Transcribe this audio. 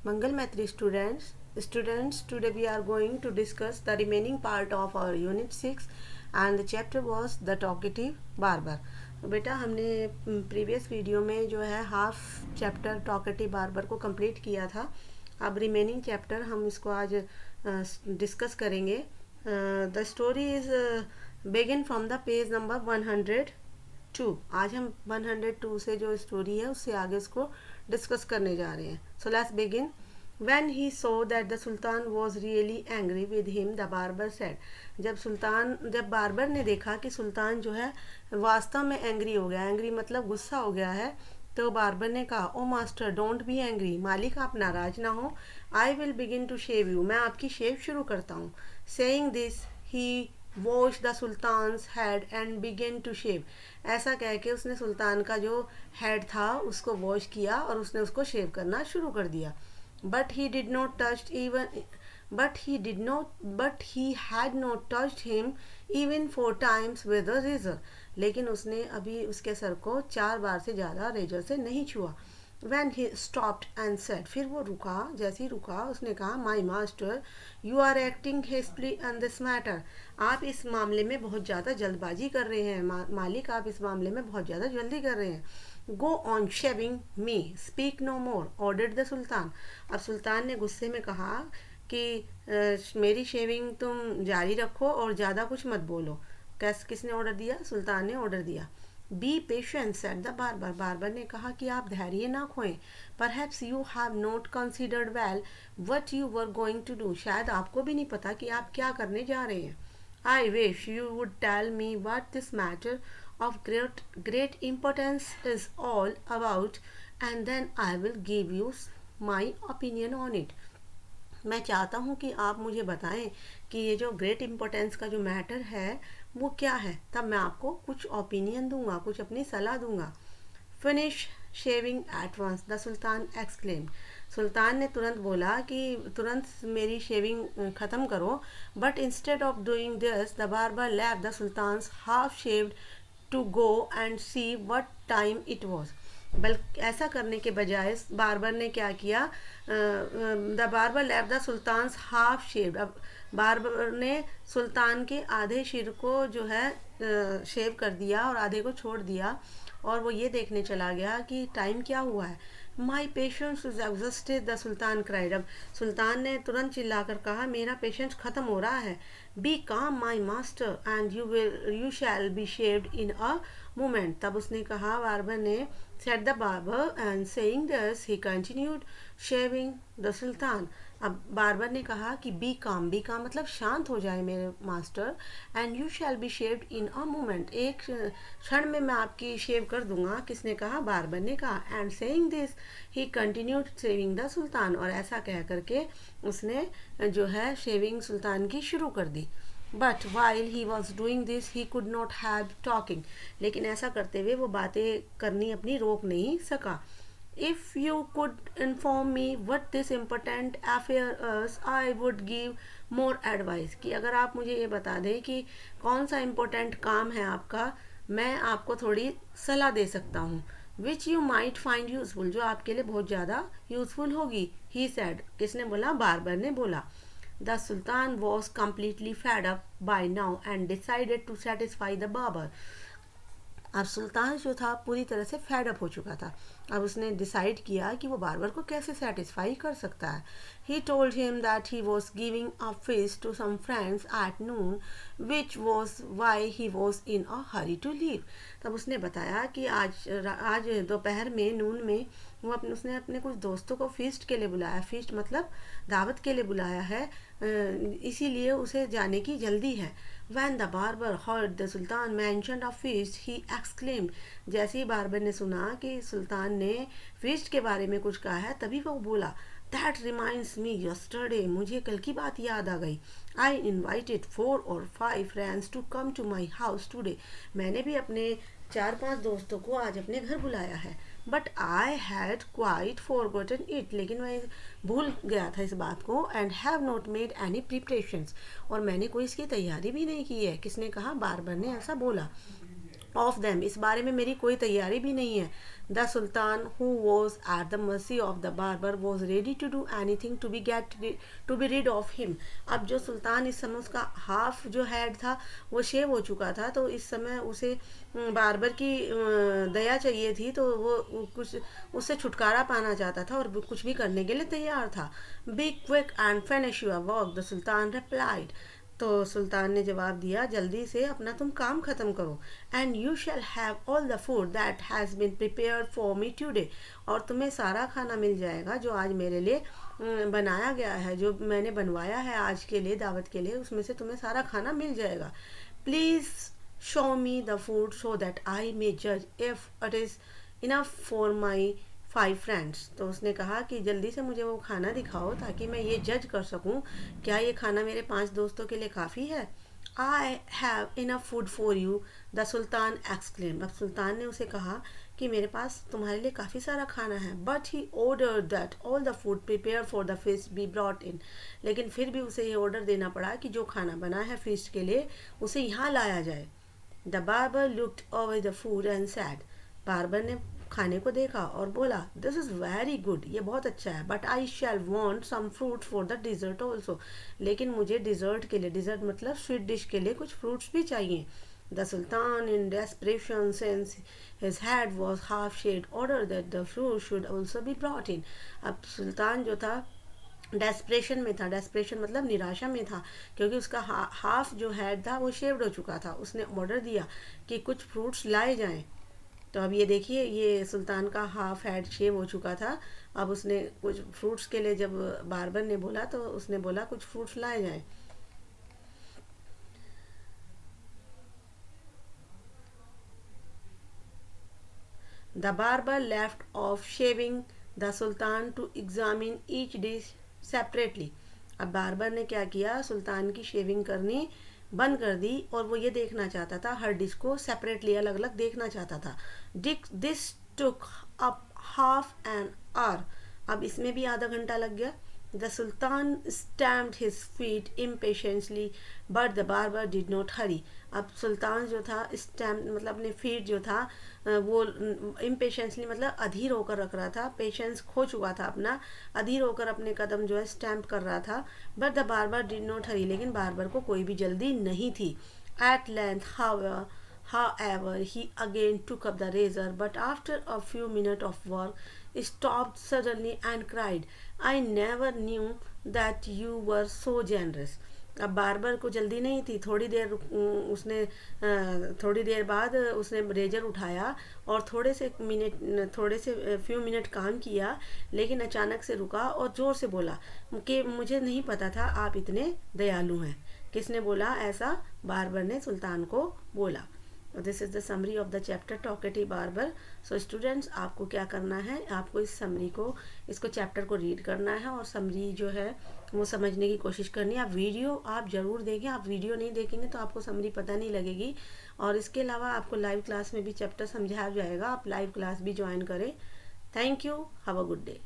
Mangal Maitri students, today we are going to discuss the remaining part of our unit 6 and the chapter was the talkative barber. तो बेटा हमने previous video में जो है half chapter talkative barber को complete किया था. अब रिमेनिंग चैप्टर हम इसको आज डिस्कस करेंगे. The story is begin from the page number 102. आज हम 102 से जो स्टोरी है उससे आगे उसको डिस्कस करने जा रहे हैं. So let's begin. When he saw that the Sultan was really angry with him, the barber said. जब बार्बर ने देखा कि सुल्तान जो है वास्तव में एंग्री हो गया, एंग्री मतलब गुस्सा हो गया है, तो बार्बर ने कहा, oh master don't be angry, मालिक आप नाराज ना हो. I will begin to shave you, मैं आपकी शेव शुरू करता हूँ. Saying this he wash the sultan's head and began to shave. ऐसा कह के उसने सुल्तान का जो हेड था उसको वॉश किया और उसने उसको शेव करना शुरू कर दिया. But he had not touched him even 4 times with a razor. लेकिन उसने अभी उसके सर को 4 बार से ज़्यादा रेजर से नहीं छुआ. When he stopped and said, फिर वो रुका, जैसे ही रुका उसने कहा, My master, you are acting hastily on this matter. आप इस मामले में बहुत ज़्यादा जल्दबाजी कर रहे हैं. मालिक आप इस मामले में बहुत ज़्यादा जल्दी कर रहे हैं. Go on shaving me, speak no more, ordered the sultan. अब सुल्तान ने गुस्से में कहा कि मेरी शेविंग तुम जारी रखो और ज़्यादा कुछ मत बोलो. किसने ऑर्डर दिया? सुल्तान ने ऑर्डर दिया. Be patient said the barber. Barber ने कहा कि आप धैर्य ना खोएं. Perhaps you have not considered well what you were going to do. शायद आपको भी नहीं पता कि आप क्या करने जा रहे हैं. I wish you would tell me what this matter of great importance is all about, and then I will give you my opinion on it. मैं चाहता हूँ कि आप मुझे बताएं कि ये जो ग्रेट इम्पोर्टेंस का जो मैटर है वो क्या है, तब मैं आपको कुछ ओपिनियन दूंगा, कुछ अपनी सलाह दूंगा. Finish shaving at once, the sultan exclaimed. सुल्तान ने तुरंत बोला कि तुरंत मेरी शेविंग ख़त्म करो. But instead of doing this the barber left the sultan's half shaved to go and see what time it was. बल्कि ऐसा करने के बजाय बार्बर ने क्या किया, the barber left the sultan's half shaved. अब बार्बर ने सुल्तान के आधे सिर को जो है शेव कर दिया और आधे को छोड़ दिया और वो ये देखने चला गया कि टाइम क्या हुआ है. My patience is exhausted, the sultan cried. अब सुल्तान ने तुरंत चिल्लाकर कहा, मेरा पेशेंस ख़त्म हो रहा है. बी काम my master and you shall be shaved in a moment. तब उसने कहा, बार्बर ने, said the barber and saying this he continued shaving the सुल्तान. अब बार्बर ने कहा कि बी काम मतलब शांत हो जाए मेरे master, and you shall be shaved in a moment, एक क्षण में मैं आपकी शेव कर दूंगा. किसने कहा? बार्बर ने कहा. And saying this he continued shaving the सुल्तान. और ऐसा कह करके उसने जो है शेविंग सुल्तान की शुरू कर दी. But while he was doing this he could not have talking. लेकिन ऐसा करते हुए वो बातें करनी अपनी रोक नहीं सका. If you could inform me what this important affair is, I would give more advice. कि अगर आप मुझे ये बता दें कि कौन सा इम्पोर्टेंट काम है आपका, मैं आपको थोड़ी सलाह दे सकता हूँ. Which you might find useful, जो आपके लिए बहुत ज़्यादा यूज़फुल होगी. He said. किसने बोला? बार्बर ने बोला. The Sultan was completely fed up by now and decided to satisfy the barber. अब सुल्तान जो था पूरी तरह से फेड अप हो चुका था. अब उसने डिसाइड किया कि वो बार्बर को कैसे सेटिस्फाई कर सकता है. He told him that he was giving a feast to some friends at noon which was why he was in a hurry to leave. तब उसने बताया कि आज दोपहर में नून में उसने अपने कुछ दोस्तों को फीस्ट के लिए बुलाया. फीस्ट मतलब दावत के लिए बुलाया है, इसीलिए उसे जाने की जल्दी है. When the barber heard the Sultan mentioned a feast, he exclaimed. जैसे ही बार्बर ने सुना कि सुल्तान ने फीस्ट के बारे में कुछ कहा है, तभी वो बोला, That reminds me yesterday. मुझे कल की बात याद आ गई. I invited 4 or 5 friends to come to my house today. मैंने भी अपने 4-5 दोस्तों को आज अपने घर बुलाया है. But I had quite forgotten it. लेकिन मैं भूल गया था इस बात को. And have not made any preparations. और मैंने कोई इसकी तैयारी भी नहीं की है. किसने कहा? बार्बर ने ऐसा बोला. ऑफ देम, इस बारे में मेरी कोई तैयारी भी नहीं है। The sultan who was at the mercy of the barber was ready to do anything to be rid of him. अब जो सुल्तान, इस समय उसका हाफ जो हेड था वो शेव हो चुका था, तो इस समय उसे बार्बर की दया चाहिए थी, तो वो कुछ उससे छुटकारा पाना चाहता था और कुछ भी करने के लिए तैयार था। Be quick and finish your work, the sultan replied. तो सुल्तान ने जवाब दिया, जल्दी से अपना तुम काम ख़त्म करो। And you shall have all the food that has been prepared for me today, और तुम्हें सारा खाना मिल जाएगा जो आज मेरे लिए बनाया गया है, जो मैंने बनवाया है आज के लिए, दावत के लिए, उसमें से तुम्हें सारा खाना मिल जाएगा। Please show me the food so that I may जज if it is enough for my 5 friends. तो उसने कहा कि जल्दी से मुझे वो खाना दिखाओ ताकि मैं ये जज कर सकूं क्या ये खाना मेरे 5 दोस्तों के लिए काफ़ी है। I have enough food for you, the sultan exclaim. अब सुल्तान ने उसे कहा कि मेरे पास तुम्हारे लिए काफ़ी सारा खाना है। But he order that all the food prepare for the feast B brought इन, लेकिन फिर भी उसे ये ऑर्डर देना पड़ा कि जो खाना बना है फीस्ट के लिए उसे यहाँ लाया जाए। The barber looked over the food and sad, barber ने खाने को देखा और बोला, दिस इज़ वेरी गुड, ये बहुत अच्छा है, but I shall want some fruit for the dessert also, लेकिन मुझे डिज़र्ट के लिए, डिज़र्ट मतलब स्वीट डिश के लिए कुछ फ्रूट्स भी चाहिए। The sultan in desperation since his head was half shaved order that the fruit should also be brought in. अब सुल्तान जो था डेस्परेशन में था, डेस्परेशन मतलब निराशा में था, क्योंकि उसका हाफ जो हेड था वो शेव्ड हो चुका था। उसने ऑर्डर दिया कि कुछ फ्रूट्स लाए जाएं। तो अब ये देखिए, ये सुल्तान का हाफ हेड शेव हो चुका था। अब उसने कुछ फ्रूट्स के लिए, जब बार्बर ने बोला तो उसने बोला कुछ फ्रूट्स लाए जाएं। The barber left off shaving the sultan to examine each dish separately. अब बार्बर ने क्या किया, सुल्तान की शेविंग करनी बंद कर दी और वो ये देखना चाहता था, हर डिश को सेपरेटली अलग अलग देखना चाहता था। This took up half an hour, अब इसमें भी आधा घंटा लग गया। The sultan stamped his feet impatiently but the barber did not hurry. अब सुल्तान जो था, स्टैम्प मतलब अपने फीट जो था वो इम्पेशेंसली मतलब अधीर होकर रख रहा था, पेशेंस खो चुका था अपना, अधीर होकर अपने कदम जो है स्टैम्प कर रहा था। But the barber did not hurry, लेकिन बार्बर को कोई भी जल्दी नहीं थी। At length however he again took up the razor, but after a few minutes of work stopped suddenly and cried, I never knew that you were so generous. अब barber को जल्दी नहीं थी, थोड़ी देर बाद उसने रेजर उठाया और थोड़े से फ्यू मिनट काम किया, लेकिन अचानक से रुका और ज़ोर से बोला कि मुझे नहीं पता था आप इतने दयालु हैं। किसने बोला ऐसा? बार्बर ने सुल्तान को बोला। This is the summary of the chapter talkative barber. So students, आपको क्या करना है, आपको इस समरी को, इसको चैप्टर को रीड करना है और समरी जो है वो समझने की कोशिश करनी है। आप ज़रूर देखें, आप वीडियो नहीं देखेंगे तो आपको समरी पता नहीं लगेगी। और इसके अलावा आपको लाइव क्लास में भी चैप्टर समझाया जाएगा, आप लाइव क्लास भी ज्वाइन करें। Thank you, have a good day.